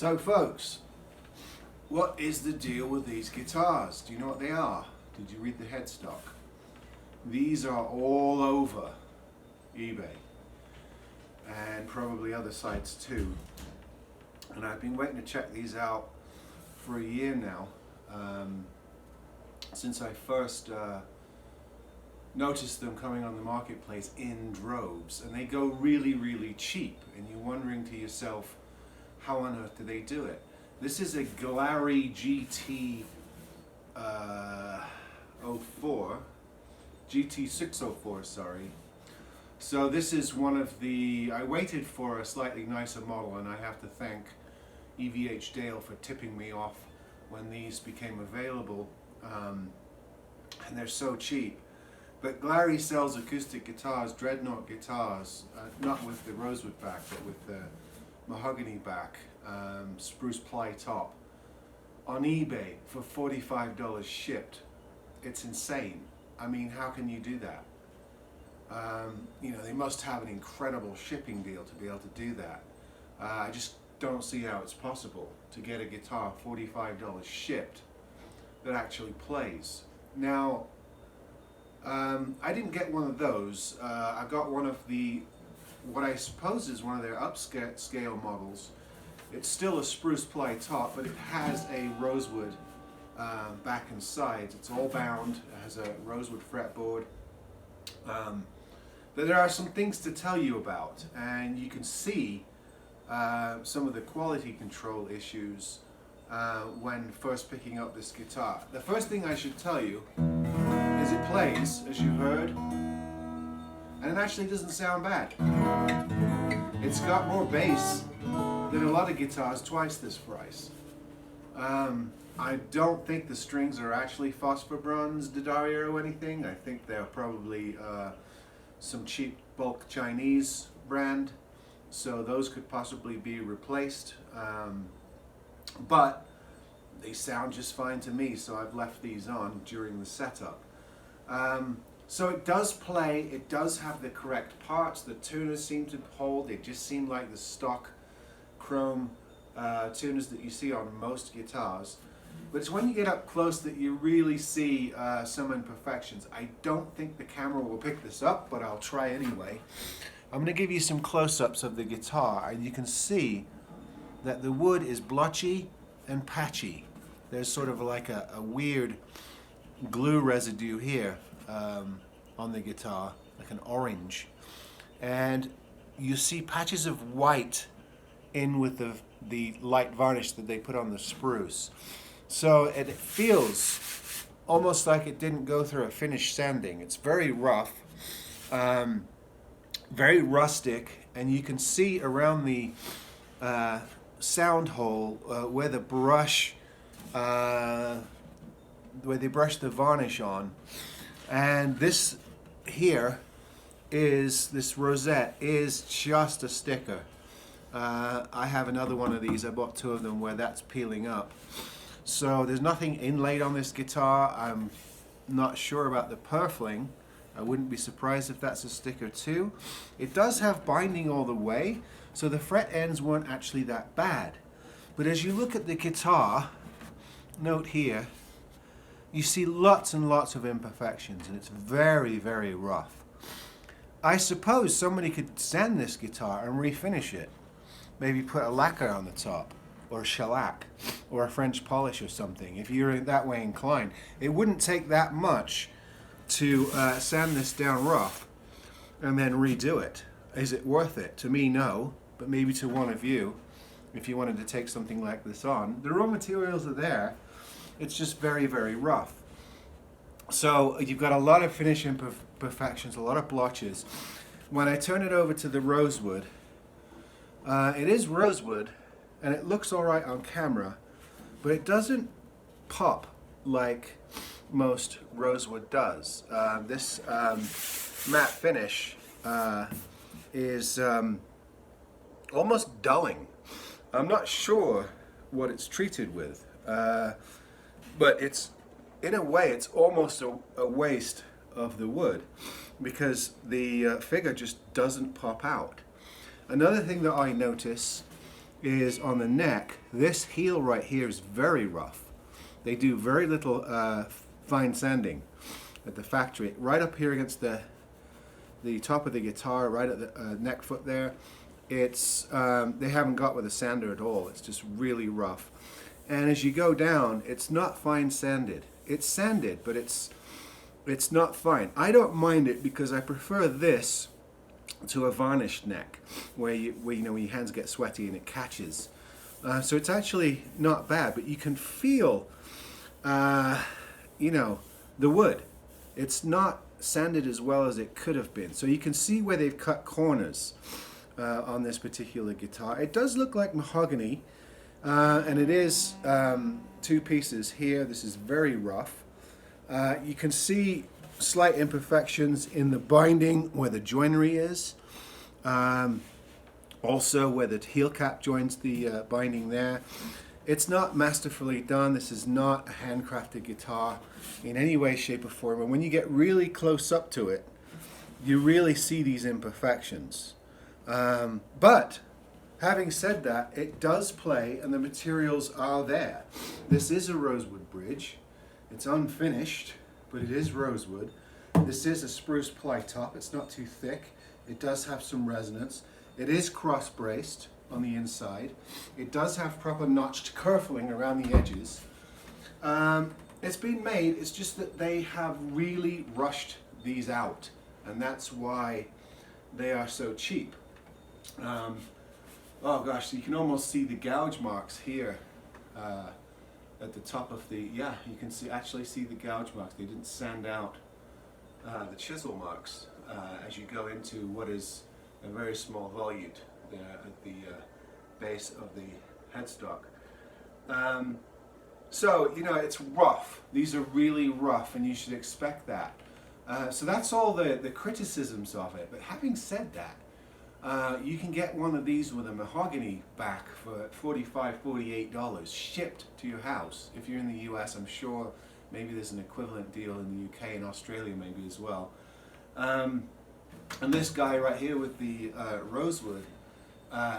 So folks, what is the deal with these guitars? Do you know what they are? Did you read the headstock? These are all over eBay and probably other sites too. And I've been waiting to check these out for a year now, since I first noticed them coming on the marketplace in droves, and they go really cheap, and you're wondering to yourself, how on earth do they do it? This is a Glarry GT604, sorry. So this is one of the, I waited for a slightly nicer model, and I have to thank EVH Dale for tipping me off when these became available, and they're so cheap. But Glarry sells acoustic guitars, dreadnought guitars, not with the Rosewood back, but with the mahogany back, spruce ply top, on eBay for $45 shipped. It's insane. I mean, how can you do that? You know, they must have an incredible shipping deal to be able to do that. I just don't see how it's possible to get a guitar $45 shipped that actually plays. Now, I didn't get one of those. I got one of the, what I suppose is one of their upscale models. It's still a spruce ply top, but it has a rosewood back and sides. It's all bound. It has a rosewood fretboard. But there are some things to tell you about, and you can see some of the quality control issues when first picking up this guitar. The first thing I should tell you is it plays, as you heard, and it actually doesn't sound bad. It's got more bass than a lot of guitars, twice this price. I don't think the strings are actually phosphor bronze D'Addario or anything. I think they're probably some cheap bulk Chinese brand, so those could possibly be replaced. But they sound just fine to me, so I've left these on during the setup. So it does play, it does have the correct parts, the tuners seem to hold, they just seem like the stock chrome tuners that you see on most guitars. But it's when you get up close that you really see some imperfections. I don't think the camera will pick this up, but I'll try anyway. I'm going to give you some close-ups of the guitar, and you can see that the wood is blotchy and patchy. There's sort of like a weird glue residue here on the guitar, like an orange. And you see patches of white in with the light varnish that they put on the spruce. So it feels almost like it didn't go through a finish sanding. It's very rough, very rustic, and you can see around the sound hole where the brush, where they brush the varnish on. And this here is, this rosette is just a sticker. I have another one of these, I bought two of them, where that's peeling up. So there's nothing inlaid on this guitar. I'm not sure about the purfling. I wouldn't be surprised if that's a sticker too. It does have binding all the way, so the fret ends weren't actually that bad. But as you look at the guitar, note here, you see lots and lots of imperfections, and it's very rough. I suppose somebody could sand this guitar and refinish it. Maybe put a lacquer on the top, or shellac, or a French polish or something, if you're that way inclined. It wouldn't take that much to sand this down rough and then redo it. Is it worth it? To me, no, but maybe to one of you, if you wanted to take something like this on. The raw materials are there, it's just very rough. So you've got a lot of finish imperfections, a lot of blotches. When I turn it over to the rosewood, it is rosewood, and it looks all right on camera, but it doesn't pop like most rosewood does. This matte finish is almost dulling. I'm not sure what it's treated with, but it's, in a way, it's almost a waste of the wood, because the figure just doesn't pop out. Another thing that I notice is on the neck. This heel right here is very rough. They do very little fine sanding at the factory. Right up here against the top of the guitar, right at the neck foot there, it's they haven't got with a sander at all. It's just really rough. And as you go down, it's not fine sanded. It's sanded, but it's not fine. I don't mind it because I prefer this to a varnished neck, where you know your hands get sweaty and it catches. So it's actually not bad, but you can feel, you know, the wood. It's not sanded as well as it could have been. So you can see where they've cut corners on this particular guitar. It does look like mahogany, and it is two pieces here. This is very rough. You can see slight imperfections in the binding where the joinery is. Also where the heel cap joins the binding there. It's not masterfully done. This is not a handcrafted guitar in any way, shape or form. And when you get really close up to it, you really see these imperfections. But having said that, it does play and the materials are there. This is a Rosewood bridge. It's unfinished, but it is Rosewood. This is a spruce ply top. It's not too thick. It does have some resonance. It is cross-braced on the inside. It does have proper notched kerfling around the edges. It's been made, it's just that they have really rushed these out, and that's why they are so cheap. Oh gosh, so you can almost see the gouge marks here. At the top of the, yeah, you can actually see the gouge marks. They didn't sand out the chisel marks as you go into what is a very small volute there at the base of the headstock. So, you know, it's rough. These are really rough, and you should expect that. So that's all the criticisms of it. But having said that, you can get one of these with a mahogany back for $45, $48 shipped to your house. If you're in the US, I'm sure maybe there's an equivalent deal in the UK and Australia maybe as well. And this guy right here with the Rosewood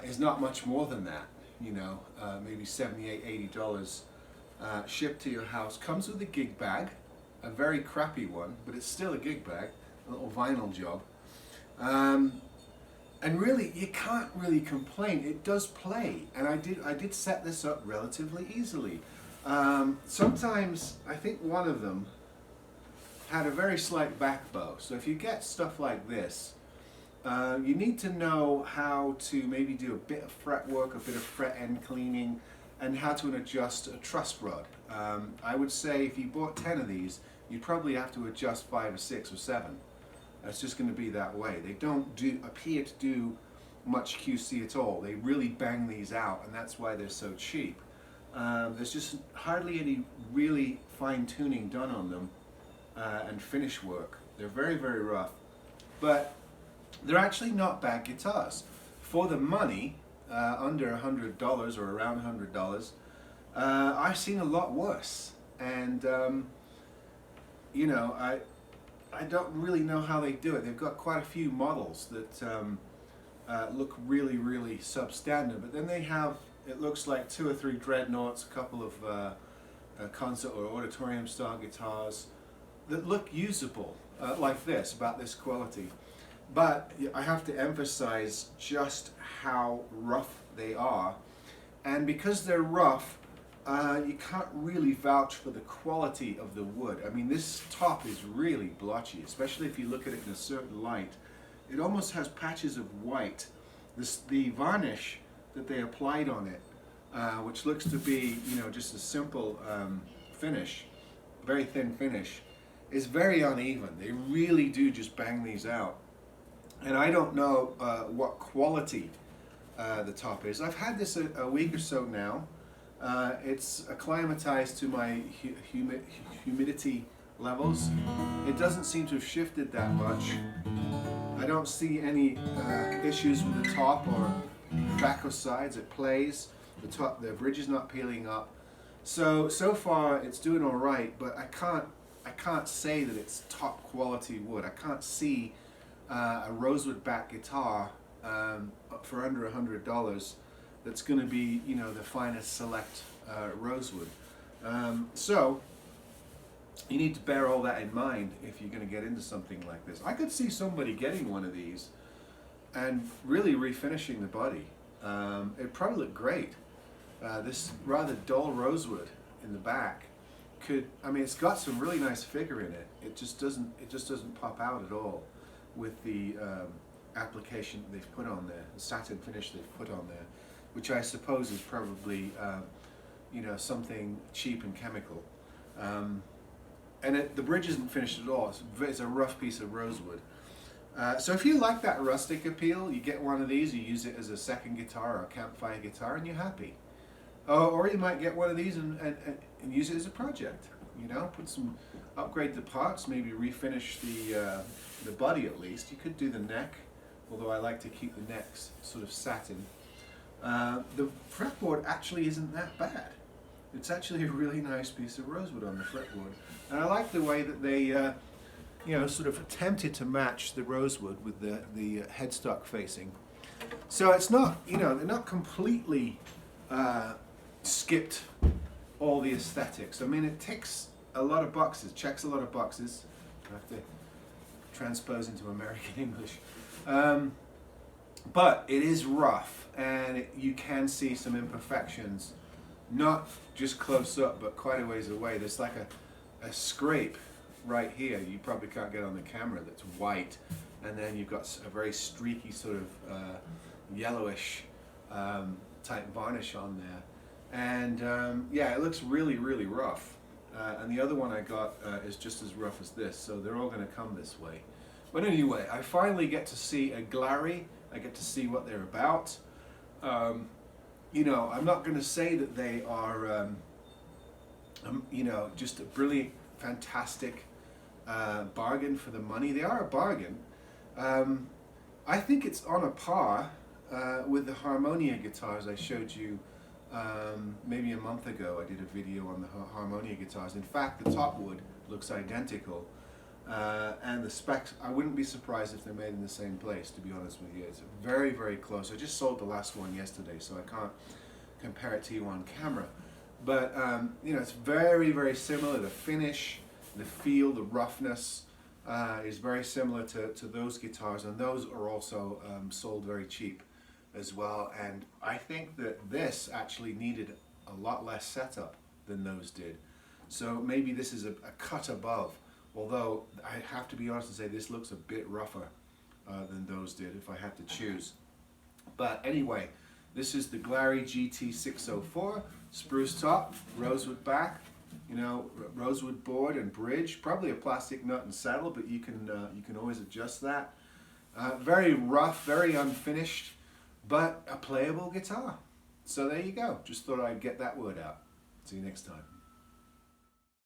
is not much more than that, you know, maybe $78, $80 shipped to your house. Comes with a gig bag, a very crappy one, but it's still a gig bag, a little vinyl job. And really, you can't really complain. It does play, and I did set this up relatively easily. Sometimes, I think one of them had a very slight back bow. So if you get stuff like this, you need to know how to maybe do a bit of fret work, a bit of fret end cleaning, and how to adjust a truss rod. I would say if you bought 10 of these, you'd probably have to adjust 5 or 6 or 7. It's just going to be that way. They don't appear to do much QC at all. They really bang these out, and that's why they're so cheap. There's just hardly any really fine tuning done on them and finish work. They're very, very rough, but they're actually not bad guitars. For the money, under $100 or around $100, I've seen a lot worse. And you know, I don't really know how they do it. They've got quite a few models that look really, really substandard, but then they have, it looks like 2 or 3 dreadnoughts, a couple of concert or auditorium style guitars that look usable, like this, about this quality. But I have to emphasize just how rough they are, and because they're rough, you can't really vouch for the quality of the wood. I mean, this top is really blotchy, especially if you look at it in a certain light. It almost has patches of white. The varnish that they applied on it, which looks to be, you know, just a simple finish, very thin finish, is very uneven. They really do just bang these out. And I don't know what quality the top is. I've had this a week or so now. It's acclimatized to my humidity levels. It doesn't seem to have shifted that much. I don't see any issues with the top or back or sides. It plays. The bridge is not peeling up. So far it's doing all right, but I can't say that it's top quality wood. I can't see a Rosewood back guitar for under $100 that's going to be, you know, the finest select rosewood. So you need to bear all that in mind if you're going to get into something like this. I could see somebody getting one of these and really refinishing the body. It'd probably look great. This rather dull rosewood in the back could, I mean, it's got some really nice figure in it. It just doesn't pop out at all with the application that they've put on there, the satin finish they've put on there, which I suppose is probably you know, something cheap and chemical. And the bridge isn't finished at all. It's a rough piece of rosewood. So if you like that rustic appeal, you get one of these, you use it as a second guitar or a campfire guitar, and you're happy. Or you might get one of these and use it as a project. You know, upgrade the parts, maybe refinish the body at least. You could do the neck, although I like to keep the necks sort of satin. The fretboard actually isn't that bad. It's actually a really nice piece of rosewood on the fretboard. And I like the way that they, you know, sort of attempted to match the rosewood with the headstock facing. So it's not, you know, they're not completely skipped all the aesthetics. I mean, it ticks a lot of boxes, checks a lot of boxes. I have to transpose into American English. But it is rough, and you can see some imperfections, not just close up, but quite a ways away. There's like a scrape right here, you probably can't get on the camera, that's white, and then you've got a very streaky sort of yellowish type varnish on there. And yeah, it looks really, really rough. And the other one I got is just as rough as this, so they're all going to come this way. But anyway, I finally get to see a Glarry. I get to see what they're about. You know, I'm not going to say that they are, you know, just a brilliant, fantastic bargain for the money. They are a bargain. I think it's on a par with the Harmonia guitars I showed you maybe a month ago. I did a video on the Harmonia guitars. In fact, the top wood looks identical. And the specs, I wouldn't be surprised if they're made in the same place, to be honest with you. It's very, very close. I just sold the last one yesterday, so I can't compare it to you on camera. But, you know, it's very, very similar. The finish, the feel, the roughness is very similar to those guitars, and those are also sold very cheap as well. And I think that this actually needed a lot less setup than those did. So maybe this is a cut above. Although I have to be honest and say this looks a bit rougher than those did if I had to choose. But anyway, this is the Glarry GT604, spruce top, rosewood back, you know, rosewood board and bridge, probably a plastic nut and saddle, but you can always adjust that. Very rough, very unfinished, but a playable guitar. So there you go. Just thought I'd get that word out. See you next time.